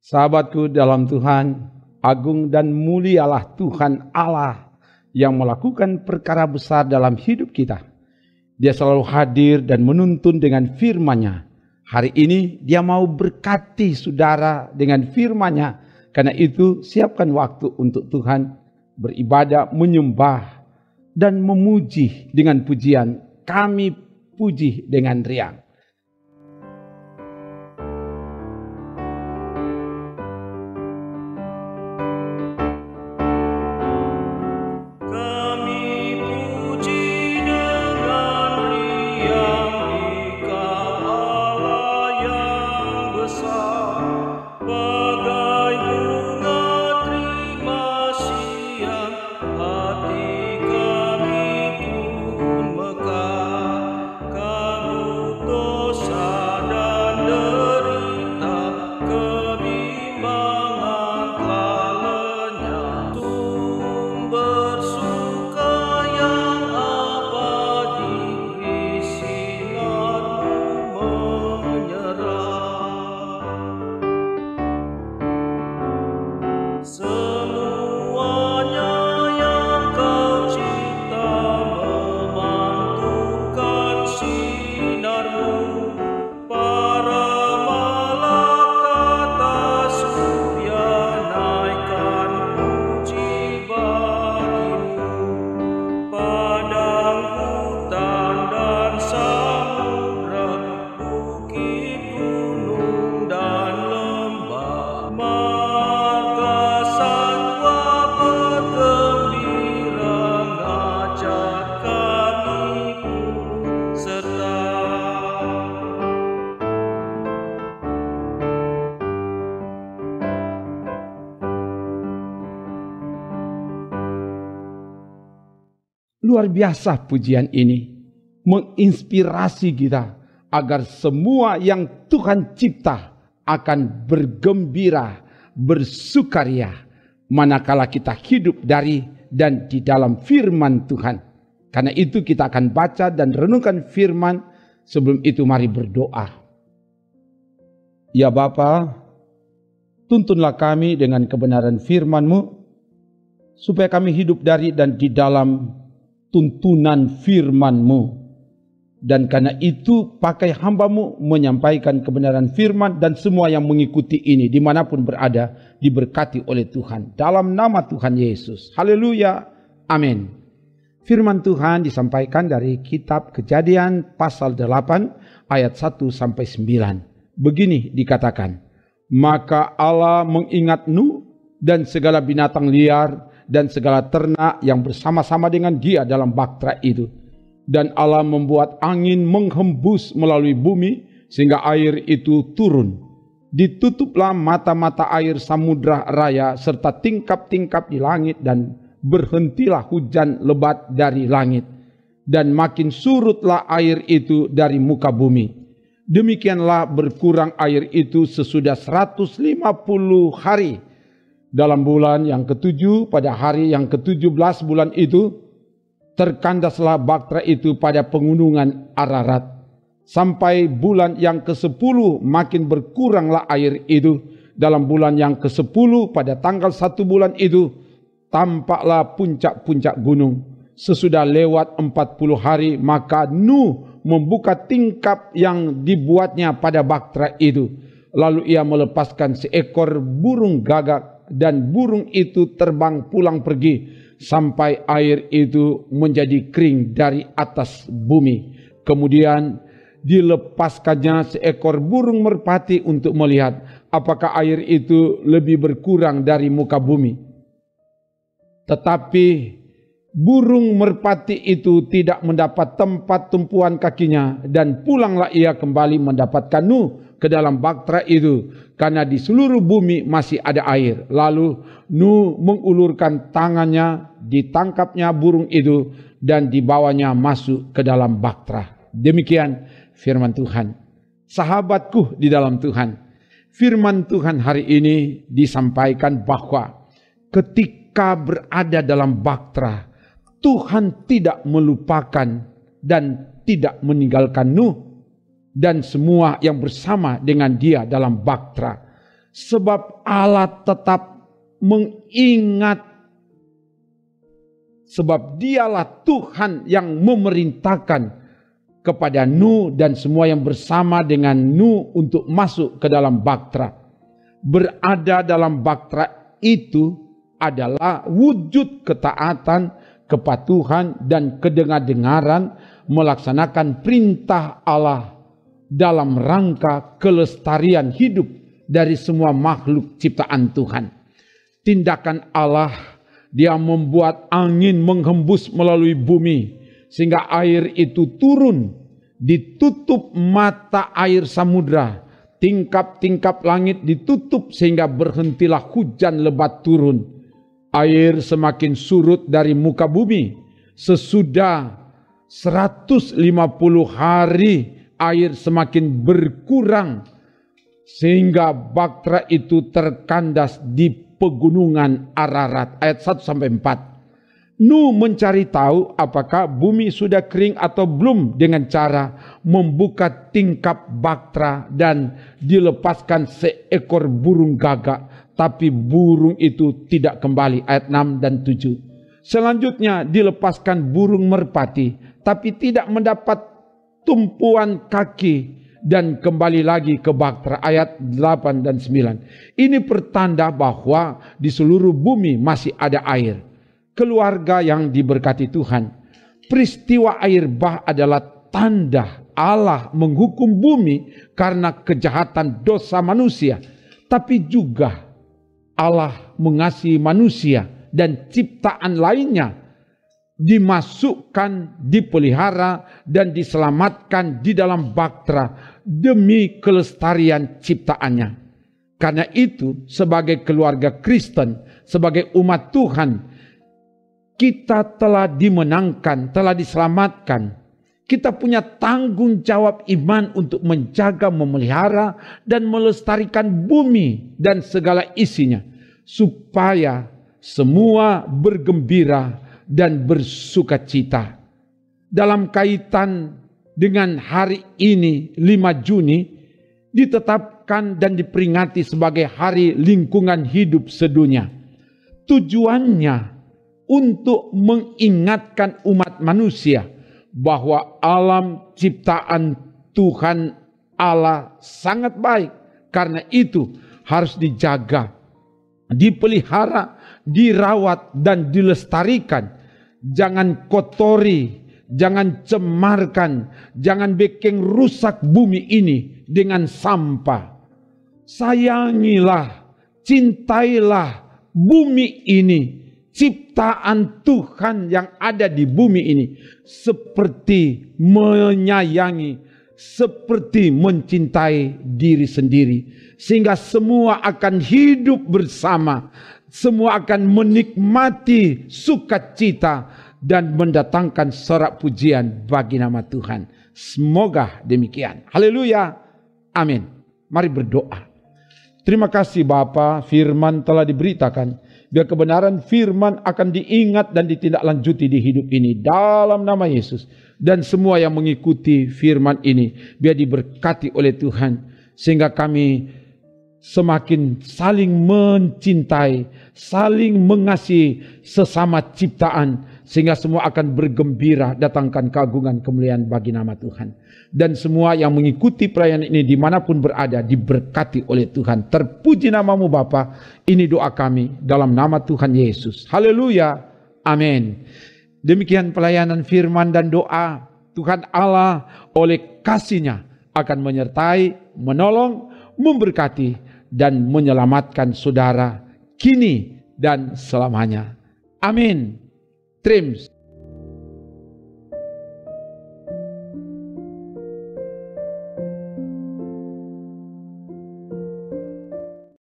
Sahabatku dalam Tuhan, agung dan mulialah Tuhan Allah yang melakukan perkara besar dalam hidup kita. Dia selalu hadir dan menuntun dengan firman-Nya. Hari ini dia mau berkati saudara dengan firman-Nya. Karena itu siapkan waktu untuk Tuhan beribadah, menyembah dan memuji dengan pujian. Kami puji dengan riang. Luar biasa pujian ini menginspirasi kita agar semua yang Tuhan cipta akan bergembira, bersukaria manakala kita hidup dari dan di dalam firman Tuhan. Karena itu kita akan baca dan renungkan firman. Sebelum itu mari berdoa. Ya Bapa, tuntunlah kami dengan kebenaran firman-Mu supaya kami hidup dari dan di dalam tuntunan firman-Mu. Dan karena itu pakai hamba-Mu menyampaikan kebenaran firman, dan semua yang mengikuti ini dimanapun berada diberkati oleh Tuhan. Dalam nama Tuhan Yesus. Haleluya. Amin. Firman Tuhan disampaikan dari kitab Kejadian pasal 8 ayat 1-9. Begini dikatakan. Maka Allah mengingat Nuh dan segala binatang liar dan segala ternak yang bersama-sama dengan dia dalam bahtera itu. Dan Allah membuat angin menghembus melalui bumi sehingga air itu turun. Ditutuplah mata-mata air samudra raya serta tingkap-tingkap di langit, dan berhentilah hujan lebat dari langit. Dan makin surutlah air itu dari muka bumi. Demikianlah berkurang air itu sesudah 150 hari. Dalam bulan yang ketujuh, pada hari yang ke-17 bulan itu, terkandaslah bahtera itu pada pegunungan Ararat. Sampai bulan yang ke-10 makin berkuranglah air itu. Dalam bulan yang ke-10 pada tanggal 1 bulan itu, tampaklah puncak-puncak gunung. Sesudah lewat 40 hari, maka Nuh membuka tingkap yang dibuatnya pada bahtera itu. Lalu ia melepaskan seekor burung gagak, dan burung itu terbang pulang pergi sampai air itu menjadi kering dari atas bumi. Kemudian dilepaskannya seekor burung merpati untuk melihat apakah air itu lebih berkurang dari muka bumi. Tetapi burung merpati itu tidak mendapat tempat tumpuan kakinya, dan pulanglah ia kembali mendapatkan Nuh ke dalam bahtera itu, karena di seluruh bumi masih ada air. Lalu Nuh mengulurkan tangannya, ditangkapnya burung itu, dan dibawanya masuk ke dalam bahtera. Demikian firman Tuhan. Sahabatku di dalam Tuhan, firman Tuhan hari ini disampaikan bahwa ketika berada dalam bahtera, Tuhan tidak melupakan dan tidak meninggalkan Nuh dan semua yang bersama dengan dia dalam bahtera. Sebab Allah tetap mengingat, sebab dialah Tuhan yang memerintahkan kepada Nuh dan semua yang bersama dengan Nuh untuk masuk ke dalam bahtera. Berada dalam bahtera itu adalah wujud ketaatan, kepatuhan dan kedengar-dengaran melaksanakan perintah Allah dalam rangka kelestarian hidup dari semua makhluk ciptaan Tuhan. Tindakan Allah, Dia membuat angin menghembus melalui bumi sehingga air itu turun, ditutup mata air samudra, tingkap-tingkap langit ditutup sehingga berhentilah hujan lebat turun. Air semakin surut dari muka bumi. Sesudah 150 hari air semakin berkurang sehingga bahtera itu terkandas di pegunungan Ararat. Ayat 1-4. Nuh mencari tahu apakah bumi sudah kering atau belum dengan cara membuka tingkap bahtera dan dilepaskan seekor burung gagak, tapi burung itu tidak kembali. Ayat 6 dan 7. Selanjutnya dilepaskan burung merpati, tapi tidak mendapat tumpuan kaki dan kembali lagi ke bahtera. Ayat 8 dan 9. Ini pertanda bahwa di seluruh bumi masih ada air. Keluarga yang diberkati Tuhan, peristiwa air bah adalah tanda Allah menghukum bumi karena kejahatan dosa manusia, tapi juga Allah mengasihi manusia dan ciptaan lainnya dimasukkan, dipelihara dan diselamatkan di dalam bahtera demi kelestarian ciptaannya. Karena itu, sebagai keluarga Kristen, sebagai umat Tuhan, kita telah dimenangkan, telah diselamatkan. Kita punya tanggung jawab iman untuk menjaga, memelihara, dan melestarikan bumi dan segala isinya, supaya semua bergembira dan bersukacita. Dalam kaitan dengan hari ini, 5 Juni, ditetapkan dan diperingati sebagai Hari Lingkungan Hidup Sedunia. Tujuannya untuk mengingatkan umat manusia bahwa alam ciptaan Tuhan Allah sangat baik. Karena itu harus dijaga, dipelihara, dirawat dan dilestarikan. Jangan kotori, jangan cemarkan, jangan bikin rusak bumi ini dengan sampah. Sayangilah, cintailah bumi ini, ciptaan Tuhan yang ada di bumi ini, seperti menyayangi, seperti mencintai diri sendiri, sehingga semua akan hidup bersama, semua akan menikmati sukacita dan mendatangkan sorak pujian bagi nama Tuhan. Semoga demikian. Haleluya. Amin. Mari berdoa. Terima kasih Bapa, firman telah diberitakan. Biar kebenaran firman akan diingat dan ditindaklanjuti di hidup ini. Dalam nama Yesus. Dan semua yang mengikuti firman ini, biar diberkati oleh Tuhan. Sehingga kami semakin saling mencintai, saling mengasihi sesama ciptaan. Sehingga semua akan bergembira, datangkan keagungan kemuliaan bagi nama Tuhan. Dan semua yang mengikuti pelayanan ini dimanapun berada, diberkati oleh Tuhan. Terpuji namamu Bapa. Ini doa kami dalam nama Tuhan Yesus. Haleluya. Amin. Demikian pelayanan firman dan doa. Tuhan Allah oleh kasih-Nya akan menyertai, menolong, memberkati, dan menyelamatkan saudara kini dan selamanya. Amin. Trims.